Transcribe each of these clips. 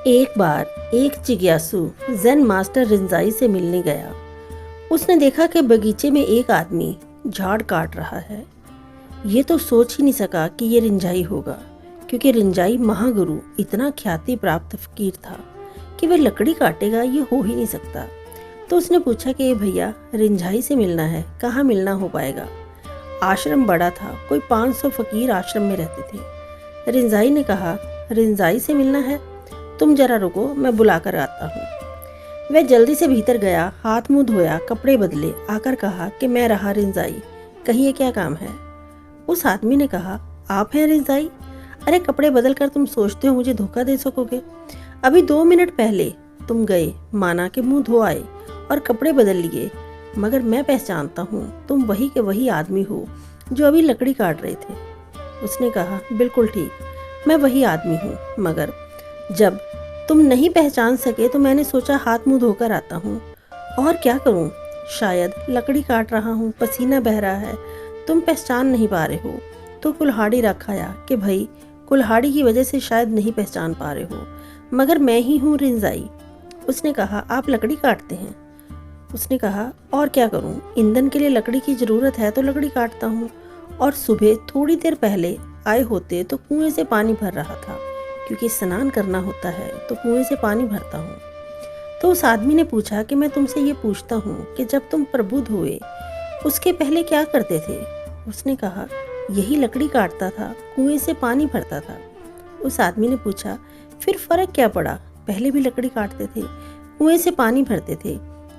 एक बार एक जिज्ञासु ज़ेन मास्टर रिंजाई से मिलने गया। उसने देखा कि बगीचे में एक आदमी झाड़ काट रहा है। ये तो सोच ही नहीं सका कि ये रिंजाई होगा, क्योंकि रिंजाई महागुरु इतना ख्याति प्राप्त फकीर था कि वह लकड़ी काटेगा, ये हो ही नहीं सकता। तो उसने पूछा कि ये भैया, रिंजाई से मिलना है, कहाँ मिलना हो पाएगा? आश्रम बड़ा था, कोई 500 फकीर आश्रम में रहते थे। रिंजाई ने कहा, रिंजाई से मिलना है? तुम जरा रुको, मैं बुला कर आता हूँ। वह जल्दी से भीतर गया, हाथ मुंह धोया, कपड़े बदले, आकर कहा कि मैं रहा रिंजाई, कहिए क्या काम है? उस आदमी ने कहा, आप हैं रिंजाई? अरे कपड़े बदल कर तुम सोचते हो मुझे धोखा दे सकोगे? अभी 2 मिनट पहले तुम गए, माना के मुंह धो आए और कपड़े बदल लिए, मगर मैं पहचानता हूँ तुम वही के वही आदमी हो जो अभी लकड़ी काट रहे थे। उसने कहा, बिल्कुल ठीक, मैं वही आदमी हूँ, मगर जब तुम नहीं पहचान सके तो मैंने सोचा हाथ मुंह धोकर आता हूँ। और क्या करूँ, शायद लकड़ी काट रहा हूँ, पसीना बह रहा है, तुम पहचान नहीं पा रहे हो तो कुल्हाड़ी रखाया कि भाई कुल्हाड़ी की वजह से शायद नहीं पहचान पा रहे हो, मगर मैं ही हूँ रिंजाई। उसने कहा, आप लकड़ी काटते हैं? उसने कहा, और क्या करूँ, ईंधन के लिए लकड़ी की ज़रूरत है तो लकड़ी काटता हूँ। और सुबह थोड़ी देर पहले आए होते तो कुएं से पानी भर रहा था, क्योंकि स्नान करना होता है तो कुएं से पानी भरता हूँ। तो उस आदमी ने पूछा कि मैं तुमसे ये पूछता हूँ कि जब तुम प्रबुद्ध हुए उसके पहले क्या करते थे? उसने कहा, यही लकड़ी काटता था, कुएं से पानी भरता था। उस आदमी ने पूछा, फिर फर्क क्या पड़ा? पहले भी लकड़ी काटते थे, कुएं से पानी भरते थे,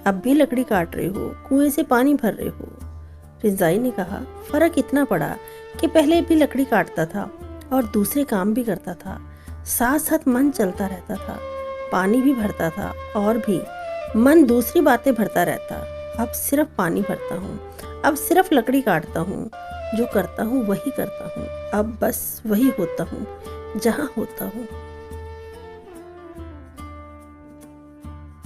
अब भी लकड़ी काट रहे हो, कुएं से पानी भर रहे हो। रिंजाई ने कहा, फर्क इतना पड़ा कि पहले भी लकड़ी काटता था और दूसरे काम भी करता था, साथ साथ मन चलता रहता था, पानी भी भरता था और भी मन दूसरी बातें भरता रहता। अब सिर्फ पानी भरता हूँ, अब सिर्फ लकड़ी काटता हूँ, जो करता हूँ वही करता हूँ, अब बस वही होता हूँ जहाँ होता हूँ।